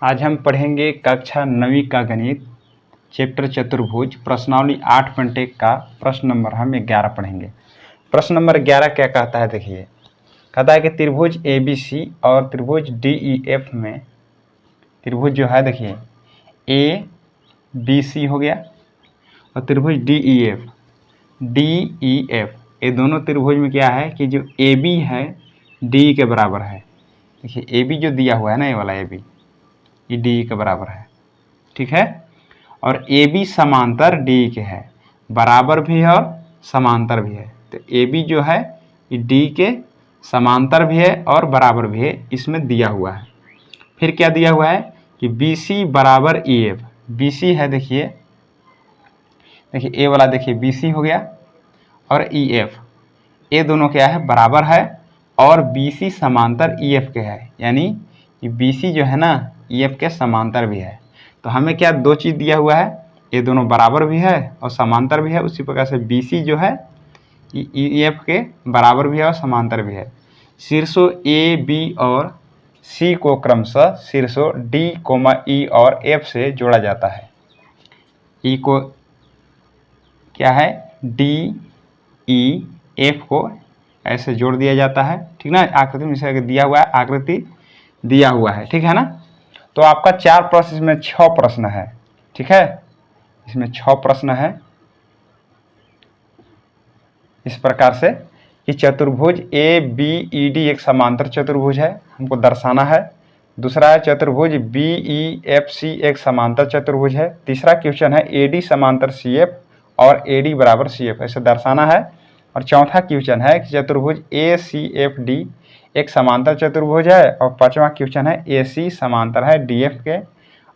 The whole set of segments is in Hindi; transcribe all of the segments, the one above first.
आज हम पढ़ेंगे कक्षा 9वीं का गणित चैप्टर चतुर्भुज प्रश्नावली 8.1 का प्रश्न नंबर हम 11 पढ़ेंगे। प्रश्न नंबर 11 क्या कहता है, देखिए कहता है कि त्रिभुज ABC और त्रिभुज DEF में त्रिभुज जो है देखिए ABC हो गया और त्रिभुज DEF ये दोनों त्रिभुज में क्या है कि जो AB है DE के बराबर है। देखिए AB जो दिया हुआ है ना, ये वाला AB ये DE के बराबर है, ठीक है। और AB समांतर DE के है, बराबर भी है और समांतर भी है। तो AB जो है ये DE के समांतर भी है और बराबर भी है, इसमें दिया हुआ है। फिर क्या दिया हुआ है कि BC बराबर EF। BC है देखिए ए वाला देखिए BC हो गया और EF ये दोनों क्या है, बराबर है और BC समांतर EF के है, यानी कि BC जो है ना EF के समांतर भी है। तो हमें क्या दो चीज़ दिया हुआ है, ये दोनों बराबर भी है और समांतर भी है। उसी प्रकार से BC जो है EF के बराबर भी है और समांतर भी है। शीर्षों A, B और C को क्रमशः शीर्षों D, E और F से जोड़ा जाता है। E को क्या है D, E, F को ऐसे जोड़ दिया जाता है, ठीक ना। आकृति में जैसे दिया हुआ है, आकृति दिया हुआ है, ठीक है ना। तो आपका 4 प्रश्न में 6 प्रश्न है, ठीक है। इसमें 6 प्रश्न है इस प्रकार से कि चतुर्भुज ABED एक समांतर चतुर्भुज है, हमको दर्शाना है। दूसरा है चतुर्भुज BEFC एक समांतर चतुर्भुज है। तीसरा क्वेश्चन है AD समांतर CF और AD बराबर CF, ऐसे दर्शाना है। और चौथा क्वेश्चन है कि चतुर्भुज ACFD एक समांतर चतुर्भुज है। और पांचवा क्वेश्चन है AC समांतर है DF के।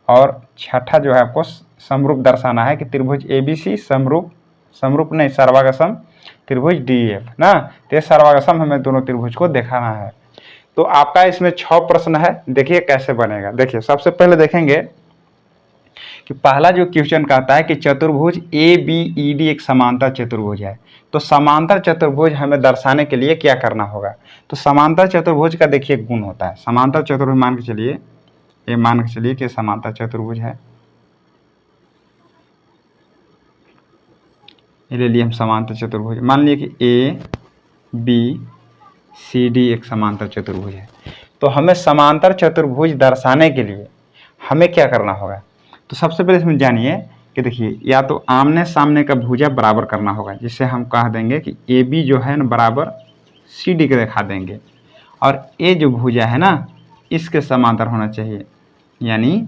और छठा जो है आपको समरूप दर्शाना है कि त्रिभुज ABC समरूप नहीं, सर्वागसम त्रिभुज DEF ना। तो सर्वागसम हमें दोनों त्रिभुज को दिखाना है। तो आपका इसमें 6 प्रश्न है, देखिए कैसे बनेगा। देखिए सबसे पहले देखेंगे कि पहला जो क्वेश्चन कहता है कि चतुर्भुज ABED एक समांतर चतुर्भुज है। तो समांतर चतुर्भुज हमें दर्शाने के लिए क्या करना होगा। तो समांतर चतुर्भुज का देखिए गुण होता है। समांतर चतुर्भुज मान के चलिए, ये मान के चलिए कि समांतर चतुर्भुज है, ये ले लिए हम समांतर चतुर्भुज। मान लिए कि ABCD एक समांतर चतुर्भुज है। तो हमें समांतर चतुर्भुज दर्शाने के लिए हमें क्या करना होगा। तो सबसे पहले इसमें जानिए कि देखिए या तो आमने सामने का भुजा बराबर करना होगा, जिससे हम कह देंगे कि AB जो है ना बराबर CD के दिखा देंगे, और A जो भुजा है ना इसके समांतर होना चाहिए, यानी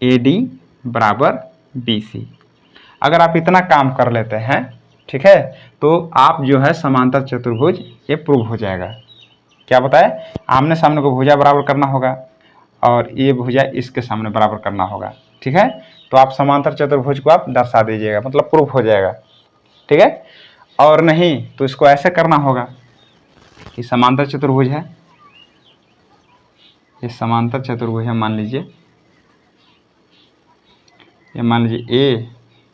AD बराबर BC। अगर आप इतना काम कर लेते हैं, ठीक है, तो आप जो है समांतर चतुर्भुज ये प्रूव हो जाएगा। क्या बताए, आमने सामने को भुजा बराबर करना होगा और ये भुजा इसके सामने बराबर करना होगा, ठीक है। तो आप समांतर चतुर्भुज को आप दर्शा दीजिएगा, मतलब प्रूफ हो जाएगा, ठीक है। और नहीं तो इसको ऐसे करना होगा कि समांतर चतुर्भुज है, ये समांतर चतुर्भुज है, मान लीजिए ये मान लीजिए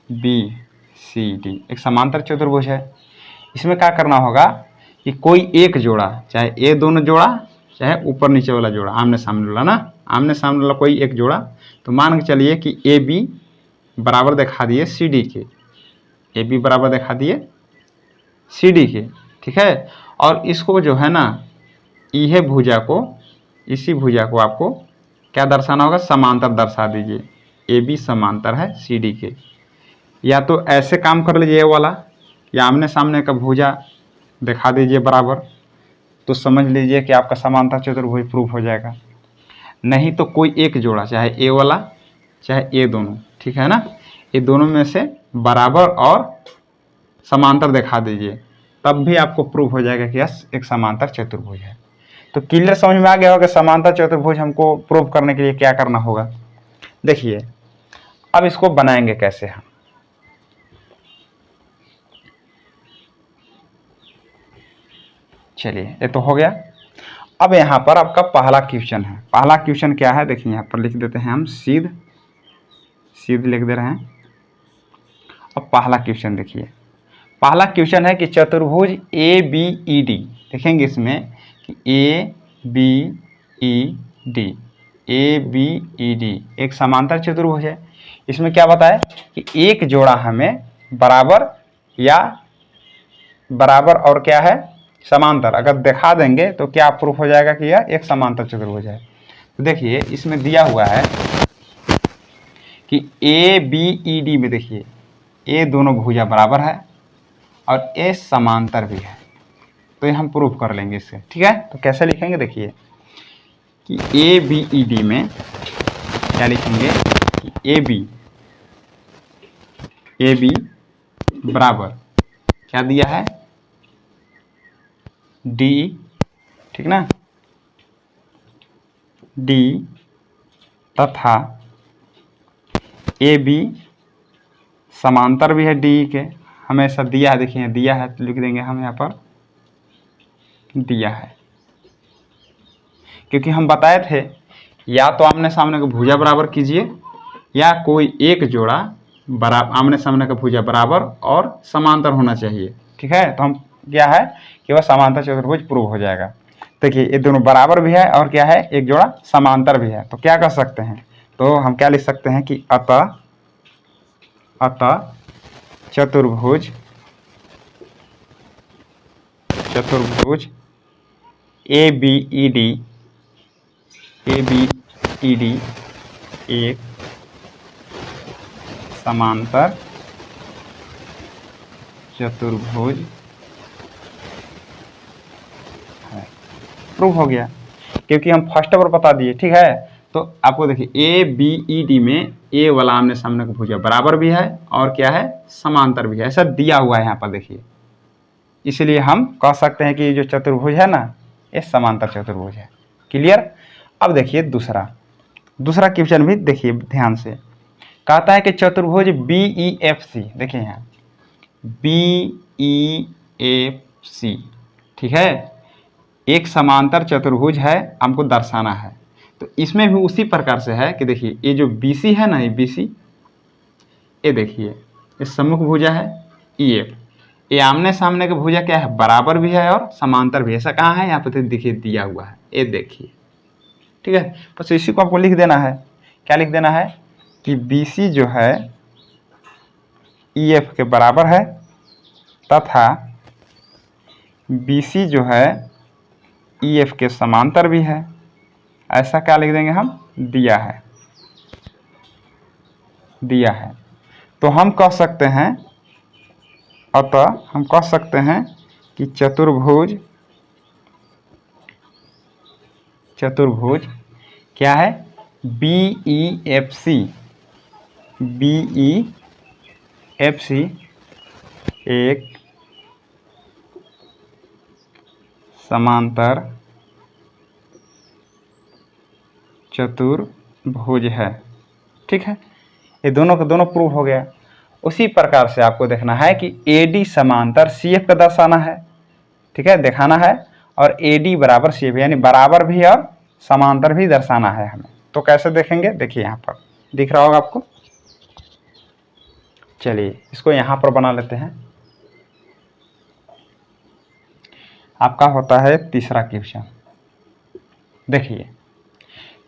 ABCD एक समांतर चतुर्भुज है। इसमें क्या करना होगा कि कोई एक जोड़ा, चाहे ये दोनों जोड़ा चाहे ऊपर नीचे वाला जोड़ा, आमने सामने वाला ना, आमने सामने वाला कोई एक जोड़ा। तो मान के चलिए कि AB बराबर दिखा दिए CD के, AB बराबर दिखा दिए CD के, ठीक है। और इसको जो है ना यह भुजा को, इसी भुजा को आपको क्या दर्शाना होगा, समांतर दर्शा दीजिए। AB समांतर है CD के। या तो ऐसे काम कर लीजिए वाला, या आमने सामने का भुजा दिखा दीजिए बराबर, तो समझ लीजिए कि आपका समांतर चतुर्भुज प्रूफ हो जाएगा। नहीं तो कोई एक जोड़ा, चाहे ए वाला चाहे ये दोनों, ठीक है ना, ये दोनों में से बराबर और समांतर दिखा दीजिए, तब भी आपको प्रूफ हो जाएगा कि यस एक समांतर चतुर्भुज है। तो क्लियर समझ में आ गया होगा समांतर चतुर्भुज हमको प्रूफ करने के लिए क्या करना होगा। देखिए अब इसको बनाएंगे कैसे हम। चलिए ये तो हो गया। अब यहाँ पर आपका पहला क्वेश्चन है। पहला क्वेश्चन क्या है, देखिए यहाँ पर लिख देते हैं हम, सीध लिख दे रहे हैं। अब पहला क्वेश्चन देखिए, पहला क्वेश्चन है कि चतुर्भुज ABED, देखेंगे इसमें कि ABED A B E D एक समांतर चतुर्भुज है। इसमें क्या बताया कि एक जोड़ा हमें बराबर या बराबर और क्या है समांतर अगर दिखा देंगे तो क्या प्रूफ हो जाएगा कि यह एक समांतर चतुर्भुज है। तो देखिए इसमें दिया हुआ है कि ए बी ई डी में देखिए ए दोनों भुजा बराबर है और ए समांतर भी है, तो ये हम प्रूफ कर लेंगे इससे। ठीक है, तो कैसे लिखेंगे देखिए कि ए बी ई डी में क्या लिखेंगे कि ए बी बराबर क्या दिया है डी, ठीक ना, डी तथा ए बी समांतर भी है डी के, हमेशा दिया है, देखिए दिया है तो लिख देंगे हम यहाँ पर दिया है, क्योंकि हम बताए थे या तो आमने सामने का भुजा बराबर कीजिए या कोई एक जोड़ा बराबर आमने सामने का भुजा बराबर और समांतर होना चाहिए। ठीक है, तो हम क्या है कि वह समांतर चतुर्भुज प्रूव हो जाएगा। देखिए ये दोनों बराबर भी है और क्या है एक जोड़ा समांतर भी है, तो क्या कर सकते हैं, तो हम क्या लिख सकते हैं कि अतः चतुर्भुज ए बी ई डी एक समांतर चतुर्भुज है। प्रूफ हो गया क्योंकि हम फर्स्ट पर बता दिए। ठीक है, तो आपको देखिए ए बी ई डी में ए वाला आमने सामने का भुजा बराबर भी है और क्या है समांतर भी है, ऐसा दिया हुआ है यहाँ पर देखिए, इसलिए हम कह सकते हैं कि जो चतुर्भुज है ना ये समांतर चतुर्भुज है। क्लियर। अब देखिए दूसरा क्वेश्चन भी देखिए ध्यान से, कहता है कि चतुर्भुज बी ई एफ सी, देखिए यहाँ बी ई एफ सी, ठीक है, एक समांतर चतुर्भुज है हमको दर्शाना है। तो इसमें भी उसी प्रकार से है कि देखिए ये जो बी सी है ना, ये बी सी, ये देखिए ये सम्मुख भुजा है ई एफ, ये आमने सामने का भुजा क्या है बराबर भी है और समांतर भी है। ऐसा कहाँ है यहाँ पे देखिए दिया हुआ है, ये देखिए। ठीक है, बस इसी को आपको लिख देना है, क्या लिख देना है कि BC जो है EF के बराबर है तथा BC जो है EF के समांतर भी है। ऐसा क्या लिख देंगे हम, दिया है। तो हम कह सकते हैं, अतः हम कह सकते हैं कि चतुर्भुज क्या है BEFC एक समांतर चतुर्भुज है। ठीक है, ये दोनों के दोनों प्रूव हो गया। उसी प्रकार से आपको देखना है कि AD समांतर CF का दर्शाना है। ठीक है, दिखाना है, और AD बराबर CF यानी बराबर भी और समांतर भी दर्शाना है हमें। तो कैसे देखेंगे, देखिए यहाँ पर दिख रहा होगा आपको। चलिए इसको यहाँ पर बना लेते हैं। आपका होता है तीसरा क्वेश्चन। देखिए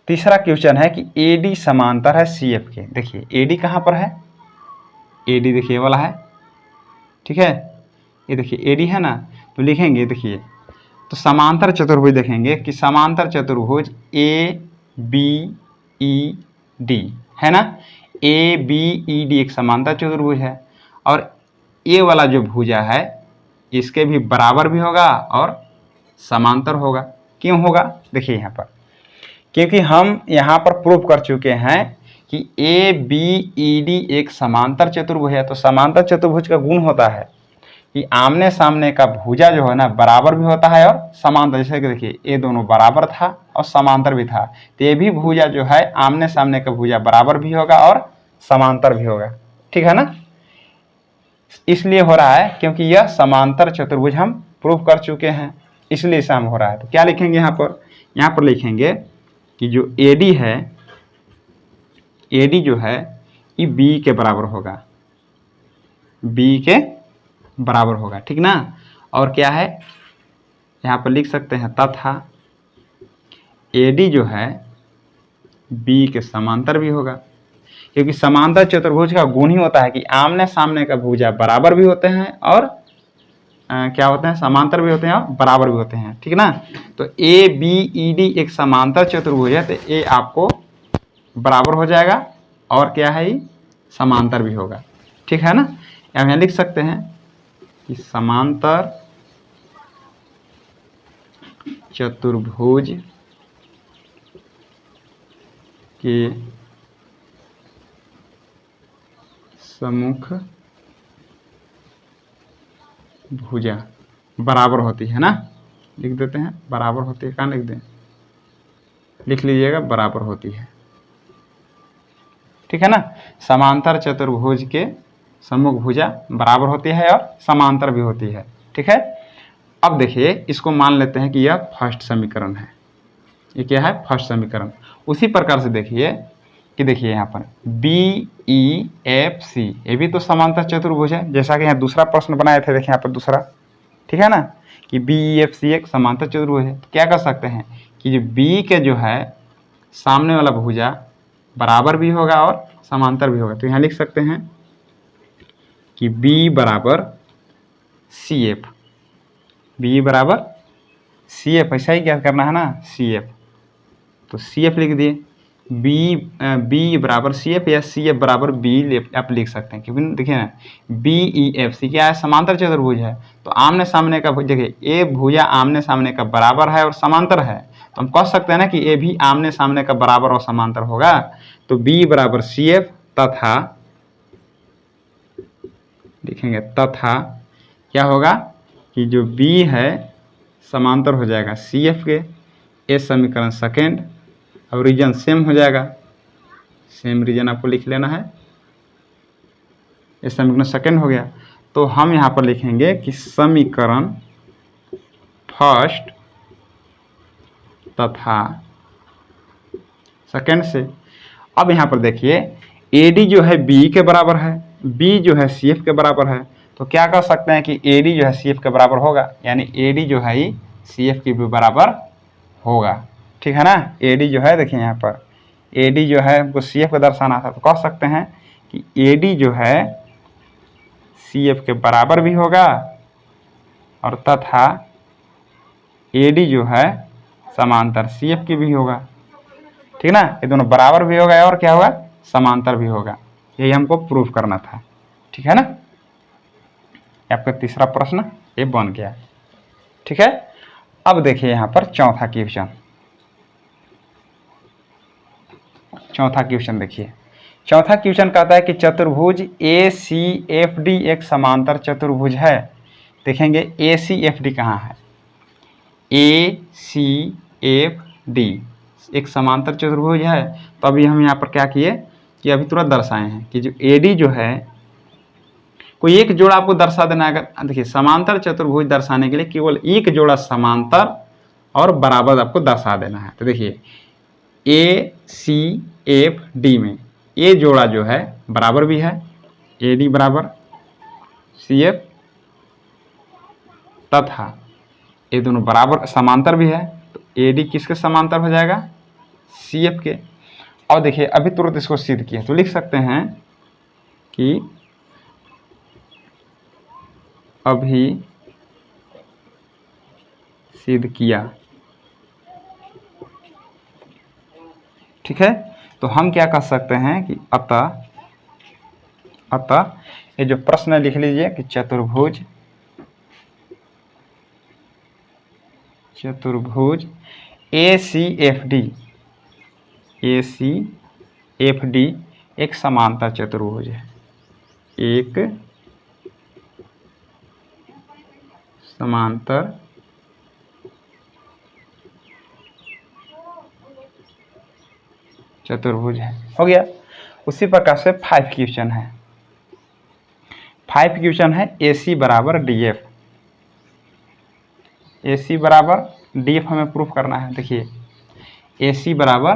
तीसरा क्वेश्चन है कि AD समांतर है CF के। देखिए AD कहाँ पर है, AD देखिए वाला है। ठीक है, ये देखिए AD है ना, तो लिखेंगे देखिए, तो समांतर चतुर्भुज देखेंगे कि समांतर चतुर्भुज ABED है ना, ABED एक समांतर चतुर्भुज है और ये वाला जो भुजा है इसके भी बराबर भी होगा और समांतर होगा। क्यों होगा, देखिए यहाँ पर, क्योंकि हम यहाँ पर प्रूव कर चुके हैं कि ABED एक समांतर चतुर्भुज है। तो समांतर चतुर्भुज का गुण होता है कि आमने सामने का भुजा जो है ना बराबर भी होता है और समांतर। जैसे कि देखिए ये दोनों बराबर था और समांतर भी था, तो ये भी भुजा जो है आमने सामने का भुजा बराबर भी होगा और समांतर भी होगा। ठीक है ना, इसलिए हो रहा है क्योंकि यह समांतर चतुर्भुज हम प्रूव कर चुके हैं, इसलिए इसे हम हो रहा है। तो क्या लिखेंगे यहाँ पर लिखेंगे कि जो AD है, AD जो है ये B के बराबर होगा, B के बराबर होगा। ठीक ना, और क्या है यहाँ पर लिख सकते हैं तथा AD जो है बी के समांतर भी होगा, क्योंकि समांतर चतुर्भुज का गुण ही होता है कि आमने सामने का भुजा बराबर भी होते हैं और क्या होते हैं, समांतर भी होते हैं और बराबर भी होते हैं, ठीक ना। तो ए बी ई डी एक समांतर चतुर्भुज है, तो ए आपको बराबर हो जाएगा और क्या है, ये समांतर भी होगा, ठीक है ना। यहाँ लिख सकते हैं कि समांतर चतुर्भुज के सम्मुख भुजा बराबर होती है ना, लिख देते हैं बराबर होती है, कहाँ लिख दें, लिख लीजिएगा बराबर होती है, ठीक है ना। समांतर चतुर्भुज के सम्मुख भुजा बराबर होती है और समांतर भी होती है, ठीक है। अब देखिए इसको मान लेते हैं कि यह फर्स्ट समीकरण है, ये क्या है, फर्स्ट समीकरण। उसी प्रकार से देखिए कि देखिए यहाँ पर बी ई एफ सी, ये भी तो समांतर चतुर्भुज है, जैसा कि यहाँ दूसरा प्रश्न बनाए थे, देखिए यहाँ पर दूसरा, ठीक है ना, कि बी ई एफ सी एक समांतर चतुर्भुज है। तो क्या कर सकते हैं कि जो बी के जो है सामने वाला भुजा बराबर भी होगा और समांतर भी होगा। तो यहाँ लिख सकते हैं कि बी बराबर सी एफ, बी बराबर सी एफ, ऐसा ही क्या करना है ना, सी एफ। तो सी एफ लिख दिए, बी बराबर सी एफ या सी एफ बराबर बी आप लिख सकते हैं, क्योंकि देखिए ना बी ई एफ सी क्या है, समांतर चतुर्भुज है। तो आमने सामने का देखिए ए भुजा आमने सामने का बराबर है और समांतर है, तो हम कह सकते हैं ना कि ए भी आमने सामने का बराबर और समांतर होगा। तो बी बराबर सी एफ तथा लिखेंगे, तथा क्या होगा कि जो बी है समांतर हो जाएगा सी एफ के। ए समीकरण सेकेंड, अब रीजन सेम हो जाएगा, सेम रीजन आपको लिख लेना है। ये समीकरण सेकेंड हो गया, तो हम यहाँ पर लिखेंगे कि समीकरण फर्स्ट तथा सेकेंड से। अब यहाँ पर देखिए ए डी जो है बी के बराबर है, बी जो है सी एफ के बराबर है, तो क्या कर सकते हैं कि ए डी जो है सी एफ के बराबर होगा, यानी ए डी जो है सी एफ के भी बराबर होगा, ठीक है ना। ए डी जो है देखिए यहाँ पर ए डी जो है हमको सी एफ को दर्शाना था, तो कह सकते हैं कि ए डी जो है सी एफ के बराबर भी होगा और तथा ए डी जो है समांतर सी एफ की भी होगा, ठीक ना। ये दोनों बराबर भी होगा और क्या होगा, समांतर भी होगा, यही हमको प्रूफ करना था, ठीक है ना। आपका तीसरा प्रश्न ये बन गया, ठीक है। अब देखिए यहाँ पर चौथा क्वेश्चन, चौथा क्वेश्चन देखिए। चौथा क्वेश्चन कहता है कि चतुर्भुज ए सी एफ डी एक समांतर चतुर्भुज है। देखेंगे ए सी एफ डी कहाँ है, ए सी एफ डी एक समांतर चतुर्भुज है। तो अभी हम यहाँ पर क्या किए कि अभी तुरंत दर्शाए हैं कि जो ए डी जो है कोई एक जोड़ा आपको दर्शा देना है। अगर देखिए समांतर चतुर्भुज दर्शाने के लिए केवल एक जोड़ा समांतर और बराबर आपको दर्शा देना है। तो देखिए ए सी एफ डी में ए जोड़ा जो है बराबर भी है, ए डी बराबर सी एफ, तथा ये दोनों बराबर समांतर भी है। तो ए डी किसके समांतर हो जाएगा, सी एफ के। और देखिए अभी तुरंत इसको सिद्ध किया, तो लिख सकते हैं कि अभी सिद्ध किया, ठीक है। तो हम क्या कर सकते हैं कि अतः ये जो प्रश्न लिख लीजिए कि चतुर्भुज ए सी एफ डी एक समांतर चतुर्भुज है, एक समांतर चतुर्भुज है, हो गया। उसी प्रकार से 5 क्वेश्चन है, 5 क्वेश्चन है ए सी बराबर डी एफ, ए सी बराबर डी एफ हमें प्रूफ करना है। देखिए ए सी बराबर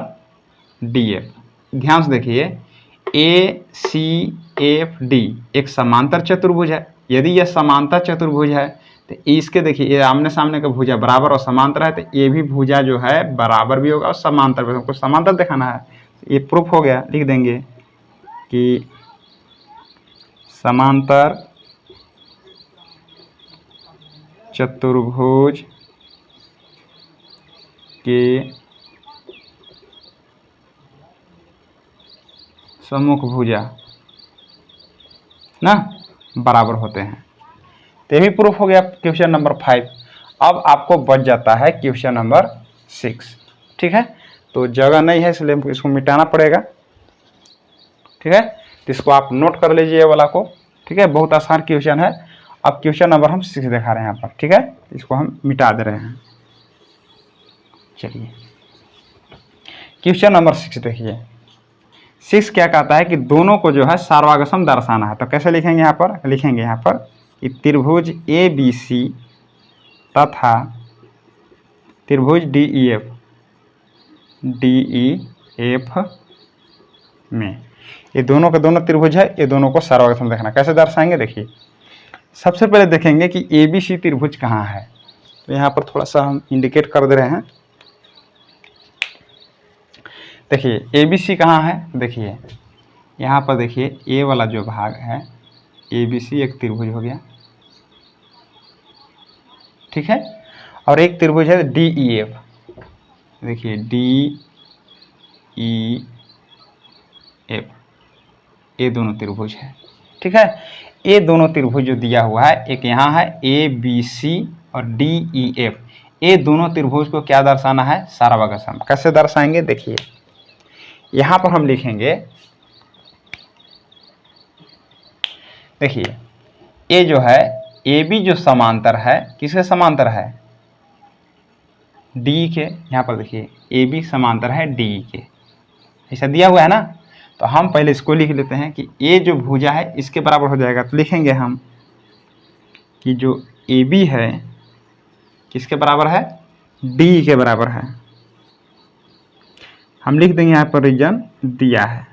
डी एफ, ध्यान से देखिए ए सी एफ डी एक समांतर चतुर्भुज है। यदि यह समांतर चतुर्भुज है तो इसके देखिए ये आमने सामने का भुजा बराबर और समांतर है, तो ये भी भुजा जो है बराबर भी होगा और समांतर भी। हमको समांतर दिखाना है, ये प्रूफ हो गया। लिख देंगे कि समांतर चतुर्भुज के सम्मुख भुजा ना बराबर होते हैं। तो ये भी प्रूफ हो गया क्वेश्चन नंबर 5। अब आपको बच जाता है क्वेश्चन नंबर 6। ठीक है, तो जगह नहीं है इसलिए हमको इसको मिटाना पड़ेगा। ठीक है, तो इसको आप नोट कर लीजिए ये वाला को। ठीक है, बहुत आसान क्वेश्चन है। अब क्वेश्चन नंबर हम 6 दिखा रहे हैं यहाँ पर। ठीक है, इसको हम मिटा दे रहे हैं। चलिए क्वेश्चन नंबर 6 देखिए। 6 क्या कहता है कि दोनों को जो है सार्वगासम दर्शाना है। तो कैसे लिखेंगे यहाँ पर? लिखेंगे यहाँ पर कि त्रिभुज ABC तथा त्रिभुज DEF में, ये दोनों के दोनों त्रिभुज है, ये दोनों को सार्वगासम देखना। कैसे दर्शाएंगे देखिए, सबसे पहले देखेंगे कि ABC त्रिभुज कहाँ है। तो यहाँ पर थोड़ा सा हम इंडिकेट कर दे रहे हैं। देखिए ABC कहाँ है, देखिए यहाँ पर देखिए ए वाला जो भाग है ABC एक त्रिभुज हो गया। ठीक है, और एक त्रिभुज है DEF। देखिए DEF, ये दोनों त्रिभुज है। ठीक है, ये दोनों त्रिभुज जो दिया हुआ है, एक यहाँ है ABC और DEF, ये दोनों त्रिभुज को क्या दर्शाना है? सार्वगासम। कैसे दर्शाएंगे देखिए, यहाँ पर हम लिखेंगे, देखिए ये जो है AB जो समांतर है, किसके समांतर है? D के। यहाँ पर देखिए AB समांतर है D के, ऐसा दिया हुआ है ना। तो हम पहले इसको लिख लेते हैं कि ये जो भुजा है इसके बराबर हो जाएगा। तो लिखेंगे हम कि जो AB है किसके बराबर है? D के बराबर है। हम लिख देंगे यहाँ पर रीजन दिया है।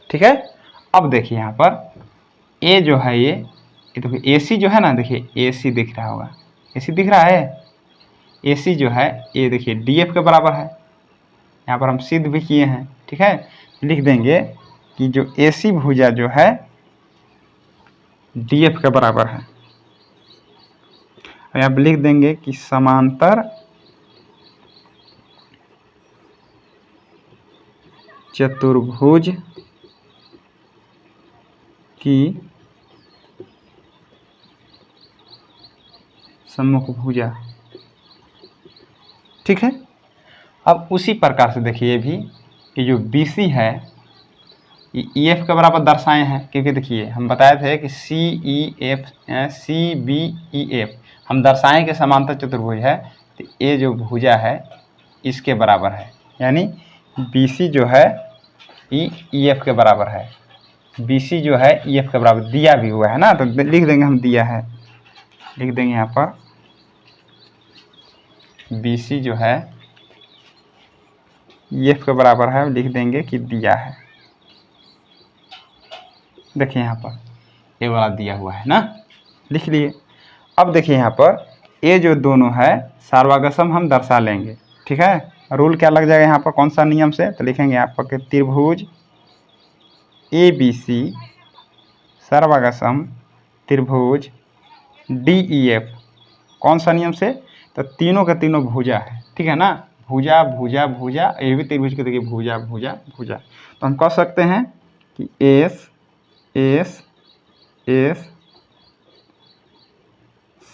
ठीक है, अब देखिए यहाँ पर ए जो है ये देखिए AC जो है ना, देखिए AC दिख रहा होगा, AC दिख रहा है। AC जो है ये देखिए DF के बराबर है। यहाँ पर हम सिद्ध भी किए हैं। ठीक है, लिख देंगे कि जो AC भुजा जो है DF के बराबर है। यहाँ पर लिख देंगे कि समांतर चतुर्भुज की सम्मुख भुजा। ठीक है, अब उसी प्रकार से देखिए भी कि जो BC है ये EF के बराबर दर्शाए हैं, क्योंकि देखिए हम बताए थे कि CBEF हम दर्शाएं कि समांतर चतुर्भुज है। तो ये जो भुजा है इसके बराबर है, यानी BC जो है ये EF के बराबर है। BC जो है EF के बराबर दिया भी हुआ है ना, तो लिख देंगे हम दिया है। लिख देंगे यहाँ पर BC जो है EF के बराबर है, लिख देंगे कि दिया है। देखिए यहाँ पर ये वाला दिया हुआ है ना, लिख लिए। अब देखिए यहाँ पर ये जो दोनों है सार्वगासम हम दर्शा लेंगे। ठीक है, रूल क्या लग जाएगा यहाँ पर, कौन सा नियम से? तो लिखेंगे यहाँ पर कि त्रिभुज ABC सार्वगासम त्रिभुज DEF, कौन सा नियम से? तो तीनों के तीनों भुजा है। ठीक है ना, भुजा भुजा भुजा, ये भी त्रिभुज के देखिए भुजा भुजा भुजा। तो हम कह सकते हैं कि S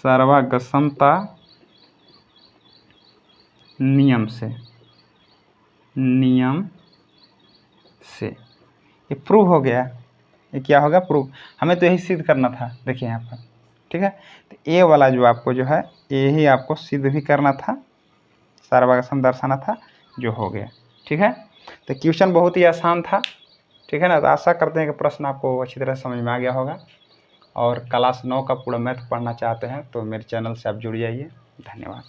सार्वगासमता नियम से ये प्रूव हो गया। ये क्या होगा? प्रूव। हमें तो यही सिद्ध करना था। देखिए यहाँ पर। ठीक है, तो ये वाला जो आपको जो है यही आपको सिद्ध भी करना था, सार्वगासम दर्शाना था, जो हो गया। ठीक है, तो क्वेश्चन बहुत ही आसान था। ठीक है ना, तो आशा करते हैं कि प्रश्न आपको अच्छी तरह समझ में आ गया होगा। और क्लास 9 का पूरा मैथ पढ़ना चाहते हैं तो मेरे चैनल से आप जुड़ जाइए। धन्यवाद।